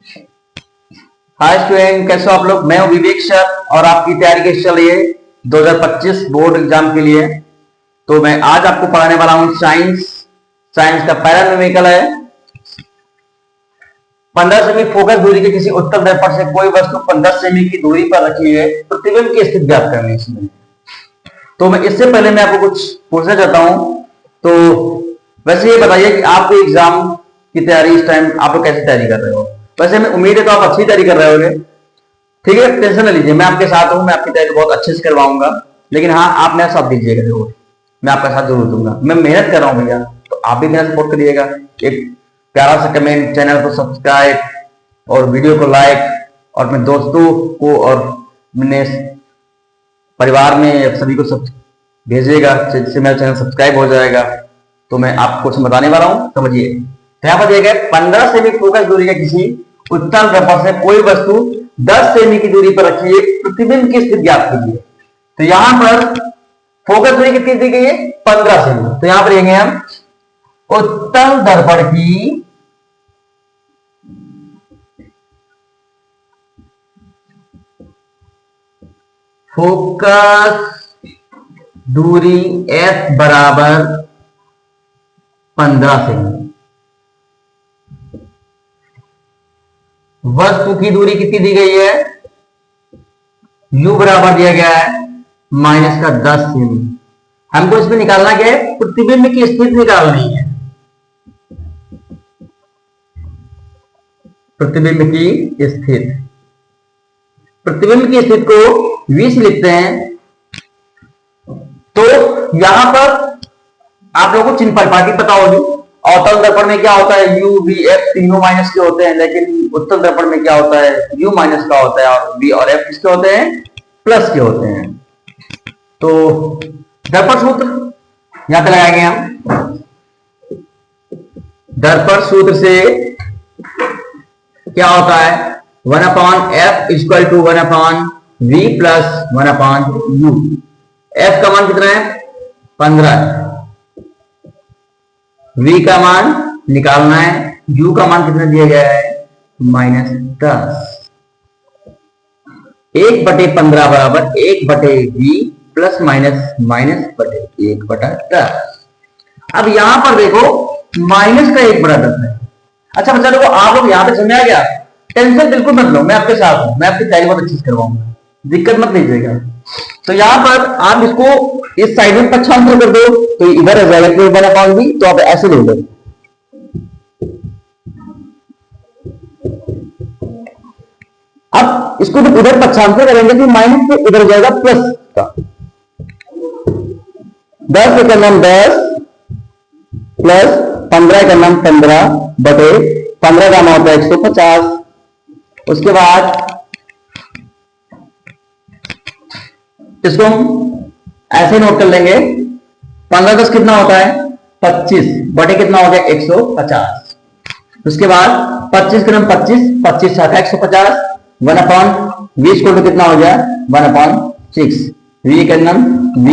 Hi student, कैसे हो आप लोग। मैं हूं विवेक सर और आपकी तैयारी कैसे चल रही है 2025 बोर्ड एग्जाम के लिए। तो मैं आज आपको पढ़ाने वाला हूं साइंस का पहला न्यूमेरिकल है। 15 सेमी फोकस दूरी के किसी उत्तल दर्पण से कोई वस्तु 15 सेमी की दूरी पर रखी है, प्रतिबिंब की स्थिति ज्ञात करनी है इसमें। तो मैं इससे पहले मैं आपको कुछ पूछना चाहता हूं। तो वैसे ये बताइए कि आपको एग्जाम की तैयारी इस टाइम आप लोग कैसे तैयारी कर रहे हो। वैसे मैं उम्मीद है तो आप अच्छी तैयारी कर रहे होंगे। ठीक है, टेंशन न लीजिए, मैं आपके साथ हूं, मैं आपकी तैयारी बहुत अच्छे से करवाऊंगा। लेकिन हाँ, आप मेरा साथ दीजिएगा जरूर, मैं आपका साथ जरूर दूंगा। मैं मेहनत कर रहा हूं भैया, तो आप भी मेरा सपोर्ट करिएगा। एक प्यारा सा कमेंट, चैनल को सब्सक्राइब और वीडियो को लाइक, और अपने दोस्तों को और अपने परिवार में सभी को सब भेजिएगा, जिससे मेरा चैनल सब्सक्राइब हो जाएगा। तो मैं आपको कुछ बताने वाला हूं, समझिए। यहाँ पर दिया गया 15 सेमी फोकस दूरी का किसी उत्तल दर्पण से कोई वस्तु 10 सेमी की दूरी पर रखी है, प्रतिबिंब की स्थिति ज्ञात कीजिए। तो यहां पर फोकस दूरी कितनी दी गई है, 15 सेमी। तो यहां पर लेंगे हम उत्तल दर्पण की फोकस दूरी F बराबर 15 सेमी। वस्तु की दूरी कितनी दी गई है, U बराबर दिया गया है माइनस का 10 सेमी। हमको इसमें निकालना क्या है, प्रतिबिंब की स्थिति निकालनी है। प्रतिबिंब की स्थिति, प्रतिबिंब की स्थिति को V से लिखते हैं। तो यहां पर आप लोगों को चिन्ह परिपाटी पता होगी। अवतल दर्पण में क्या होता है, U, V, F तीनों माइनस के होते हैं, लेकिन उत्तल दर्पण में क्या होता है, U माइनस का होता है और V और F किसके होते हैं, प्लस के होते हैं। तो दर्पण सूत्र यहां पे लगाएंगे हम। दर्पण सूत्र से क्या होता है, 1/F equal to 1/V plus 1/U। F का मान कितना है, 15 है। V का मान निकालना है, U का मान कितना दिया गया है, -10। 1/15 बराबर 1/V प्लस माइनस बटे 1/10। अब यहां पर देखो माइनस का 1/10 है। अच्छा बच्चा देखो, आप लोग यहां पे समझ आ गया, टेंशन बिल्कुल मत लो, मैं आपके साथ हूं, मैं आपकी तैयारी बहुत अच्छी से करवाऊंगा, दिक्कत मत लीजिएगा। तो यहां पर आप इसको इस साइड में पक्षांतर कर दो, तो इधर आ जाएगा कि 1/V, तो आप ऐसे ले लो। अब इसको जब इधर पक्षांतर करेंगे तो माइनस से इधर जाएगा प्लस का। 10 का नाम 10 प्लस 15 का नाम 15 बटे 15 का नाम होता है 150। उसके बाद इसको हम ऐसे नोट कर लेंगे, 15 10 कितना होता है, 25 बटे कितना हो गया, 150। उसके बाद 25 का नाम 25, 25 आता है 150, 1/20 को कितना हो गया, 1/6। V का नाम V,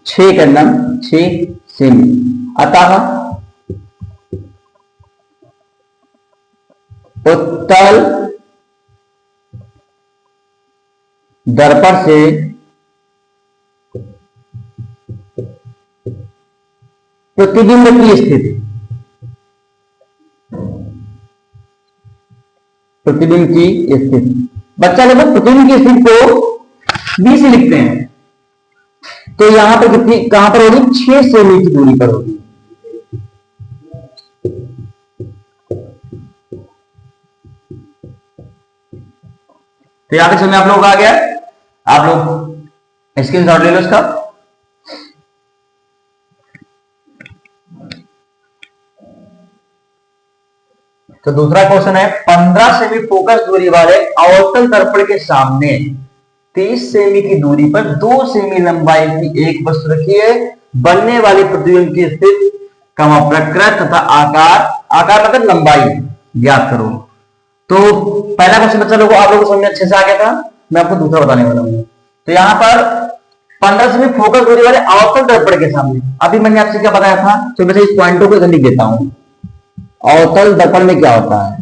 6 का नाम 6 सेमी। अतः उत्तल दर्पण से प्रतिबिंब की स्थिति, प्रतिबिंब की स्थिति, बच्चा लोग प्रतिबिंब की स्थिति को B से लिखते हैं। तो यहां पर कितनी, कहां पर होगी, 6 सेमी की दूरी पर होगी। तो यहां पे समय आप लोग आ गया, आप लोग स्क्रीनशॉट ले लो इसका। तो दूसरा क्वेश्चन है, 15 सेमी फोकस दूरी वाले अवतल दर्पण के सामने 30 सेमी की दूरी पर 2 सेमी लंबाई की एक वस्तु रखी है, बनने वाली प्रतिबिंब की स्थिति, प्रकृति तथा आकार मतलब लंबाई ज्ञात करो। तो पहला क्वेश्चन बच्चा लोगों आप लोगों को समझ में अच्छे से आ गया था, मैं आपको दूसरा बताने वाला हूं। तो यहां पर 15 सेमी फोकस दूरी वाले अवतल दर्पण के सामने, अभी मैंने आपसे क्या बताया था, तो मैं इस पॉइंटों को लिख देता हूं। अवतल दर्पण में क्या होता है,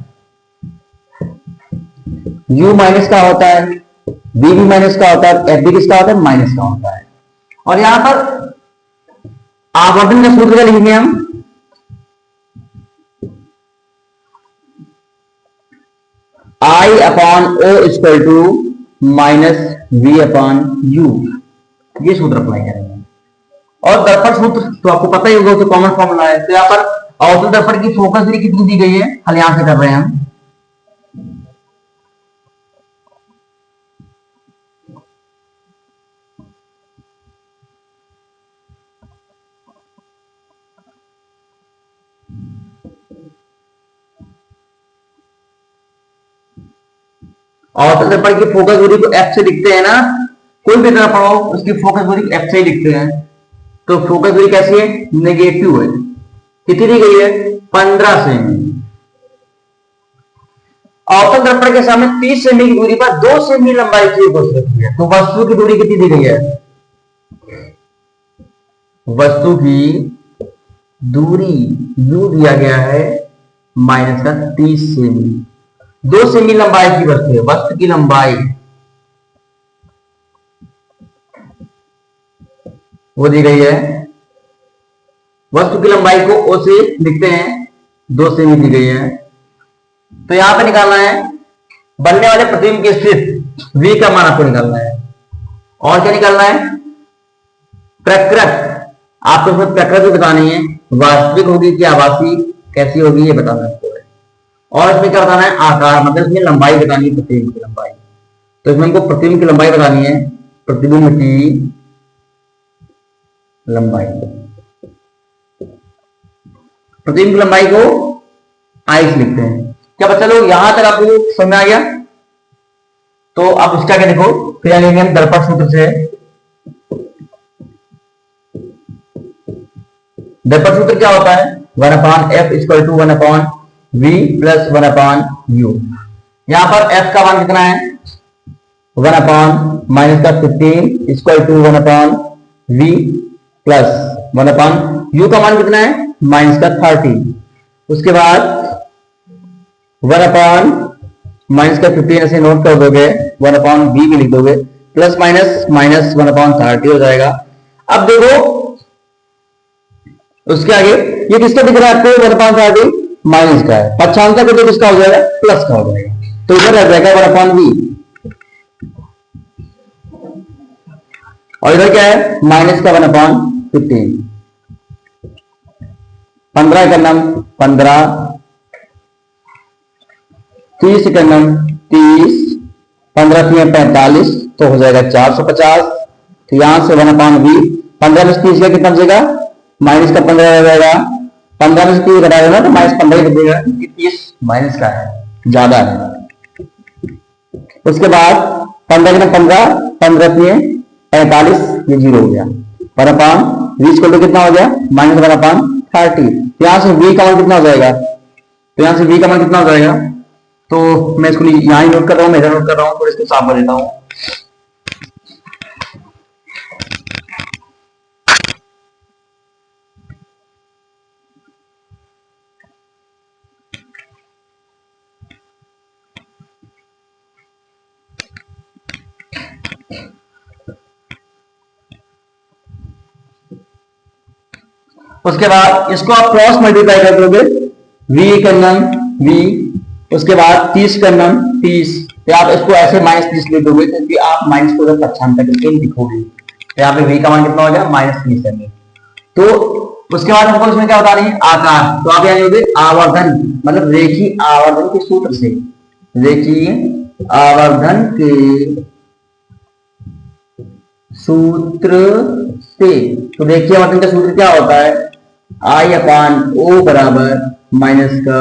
u माइनस का होता है, v भी माइनस का होता है, f भी किसका होता है, माइनस का होता है। और यहां पर आवर्धन का सूत्र क्या लिखेंगे हम, I upon O equal to minus V upon U, ये सूत्र अप्लाई करेंगे। और दर्पण सूत्र तो आपको पता ही होगा, तो कॉमन फॉर्मूला है। तो यहाँ पर अवतल दर्पण की फोकस दूरी कितनी दी गई है, हल यहां से कर रहे हैं हम। अवतल दर्पण की फोकस दूरी को एफ से लिखते हैं ना, कोई भी दर्पण हो उसकी फोकस दूरी एफ से ही लिखते हैं। तो फोकस दूरी कैसी है, नेगेटिव है। कितनी दी गई है, 15 सेमी। अवतल दर्पण के सामने 30 सेमी की दूरी पर 2 सेमी लंबाई की एक वस्तु रखी है। तो वस्तु की दूरी कितनी दी गई है, वस्तु की दूरी यू दिया गया है माइनस का 30 सेमी। 2 सेमी लंबाई की वस्तु है, वस्तु की लंबाई वो दी गई है। वस्तु की लंबाई को ओ से लिखते हैं, 2 सेमी दी गई है। तो यहां पे निकालना है बनने वाले प्रतिबिंब की स्थिति v का मान आपको निकालना है। और क्या निकालना है, प्रकृत, आपको उसमें प्रकृति बतानी है, वास्तविक होगी कि आभासी, कैसी होगी ये बताना है। और इसमें क्या बताना है, आकार, मतलब इसमें लंबाई बतानी है, प्रतिबिंब की लंबाई। तो इसमें हमको प्रतिबिंब की लंबाई बतानी है, प्रतिबिंब की लंबाई। प्रतिबिंब की लंबाई को आई से लिखते हैं। क्या बच्चा लोग यहां तक आपको समझ में आ गया? तो आप उसका क्या देखो, फिर आएंगे हम दर्पण सूत्र से। दर्पण सूत्र क्या होता है, 1/f equal to 1/v plus 1/u। यहां पर f का मान कितना है, 1 माइनस का 15 equal to 1/v plus 1/u का मान कितना है, माइनस का 30। उसके बाद 1 माइनस का 15 ऐसे नोट कर दोगे, 1/v भी लिख दोगे, प्लस माइनस माइनस 1/30 हो जाएगा। अब देखो उसके आगे ये किसका दिख रहा है आपको, 1/30 माइनस का है, पक्षांतर को तो किसका हो जाएगा, प्लस का हो जाएगा। तो इधर रह जाएगा 1/v, और इधर क्या है, माइनस का 1/15। 15 का नाम 15, 30 का नाम 30, 15 3 45, तो हो जाएगा 450। तो यहां से 1/v, 15 में 30 का कितना बचेगा, माइनस का 15 रह जाएगा। 15 में से 30 घटाएगा ना, तो माइनस 15 ही बचेगा, 30 माइनस का है, ज्यादा है। उसके बाद 15 का 15, 15 3 45, ये 0 हो गया। 1/v को कितना हो गया, माइनस 1/30। यहां से v का मान कितना हो जाएगा, तो यहां से v का मान कितना हो जाएगा, तो मैं इसको यहां ही नोट कर रहा हूं, मैं इधर नोट कर रहा हूं, तो इसको साफ कर देता हूं। उसके बाद इसको आप क्रॉस मल्टीप्लाई कर दोगे, v का नाम v, उसके बाद 30 का नाम 30, तो आप इसको ऐसे -30 लिख दोगे, क्योंकि आप माइनस को पक्षांतर करके लिखोगे। तो यहाँ पे v का मान कितना हो गया, -30 है। तो उसके बाद हमको इसमें क्या बता रही है, आकार। तो आप यहाँ लिखोगे आवर्धन, मतलब रेखीय आवर्धन के सूत्र से, रेखीय आवर्धन के सूत्र से। तो रेखीय आवर्धन का सूत्र क्या होता है, I/O बराबर माइनस का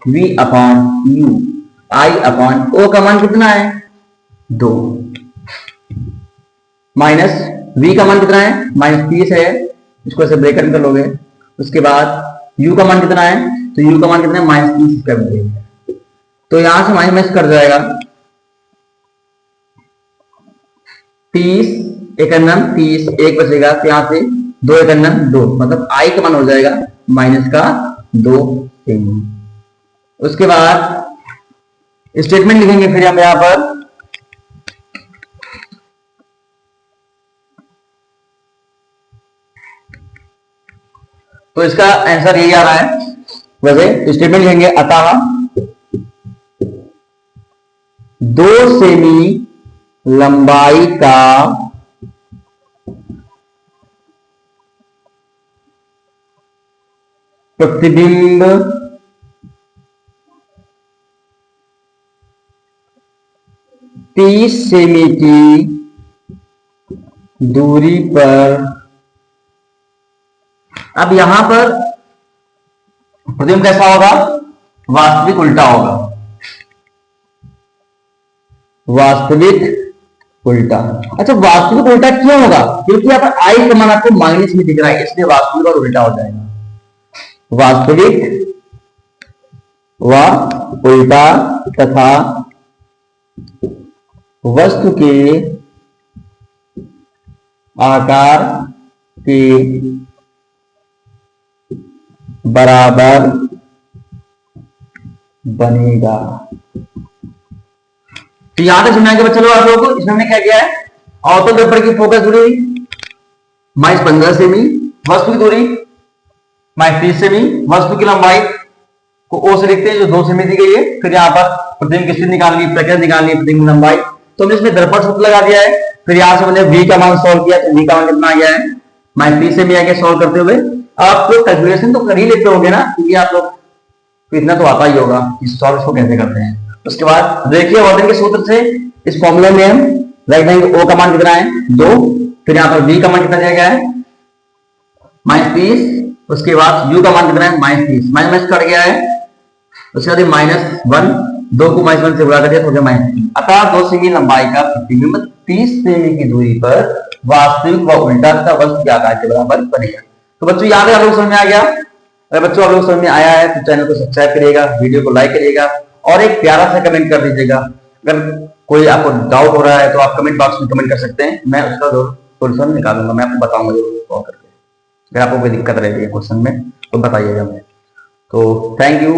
V/U। I/O का मान कितना है, 2, माइनस V का मान कितना है, -30 है, इसको ऐसे ब्रैकेट कर लोगे। उसके बाद U का मान कितना है, तो U का मान कितना है, -30 कर देंगे। तो यहां से माइनस कर जाएगा, 30 एक अन्नम 30, एक बचेगा, तो यहां से 2 एक अन्नम 2, मतलब I का मान हो जाएगा माइनस का 2 सेमी। उसके बाद स्टेटमेंट लिखेंगे फिर हम यहां पर, तो इसका आंसर यही आ रहा है। वैसे स्टेटमेंट लिखेंगे, अतः 2 सेमी लंबाई का प्रतिबिंब 30 सेमी की दूरी पर, अब यहां पर प्रतिबिंब कैसा होगा, वास्तविक उल्टा होगा, वास्तविक उल्टा। अच्छा, वास्तविक उल्टा क्यों होगा, क्योंकि यहां पर आई का मान आपको माइनस में दिख रहा है, इसलिए वास्तविक और उल्टा हो जाएगा। वास्तविक व उल्टा तथा वस्तु के आकार के बराबर बनेगा। तो यहां तक समझ आएगा चलो आप लोगों को। इसमें हमने क्या किया है, अवतल दर्पण की फोकस दूरी -15 सेमी, वस्तु की दूरी -30 सेमी, वस्तु की लंबाई को ओ से लिखते हैं जो 2 सेमी दी गई है। फिर यहाँ पर प्रतिबिंब की स्थिति निकालनी, प्रकृति निकालनी, प्रतिबिंब की लंबाई, तो हमने इसमें दर्पण सूत्र लगा दिया है। फिर यहाँ से हमने v का मान सॉल्व किया, तो v का मान कितना आ गया है, -30 सेमी आ गया सॉल्व करते हुए। आप लोग कैलकुलेशन तो कर ही लेते होंगे ना, क्योंकि आप लोग तो इतना तो आता ही होगा कि सॉल्व इसको कैसे करते हैं। उसके बाद देखिए वर्धन के सूत्र से इस फॉर्मूले में हम रख देंगे ओ का मान कितना है 2, फिर यहाँ पर v का मान कितना दिया गया है -30, उसके बाद u का मान कितना है -30, माइनस कट गया है, उसके बाद -1, 2 को -1 से गुणा कर दिया तो हो गया -3। अतः 2 सेमी लंबाई का प्रतिबिंब 30 सेमी की दूरी पर वास्तविक व उल्टा तथा वस्तु के आकार के बराबर बनेगा। तो बच्चों याद है आप लोग समझ में आ गया। अगर बच्चों आप लोग समझ में आया है तो चैनल को सब्सक्राइब करिएगा, वीडियो को लाइक करिएगा और एक प्यारा सा कमेंट कर दीजिएगा। अगर कोई आपको डाउट हो रहा है तो आप कमेंट बॉक्स में कमेंट कर सकते हैं, मैं उसका सोल्यूशन निकालूंगा, मैं आपको बताऊंगा जरूर कॉल करके। अगर आपको कोई दिक्कत रह रही है क्वेश्चन में तो बताइएगा। तो थैंक यू।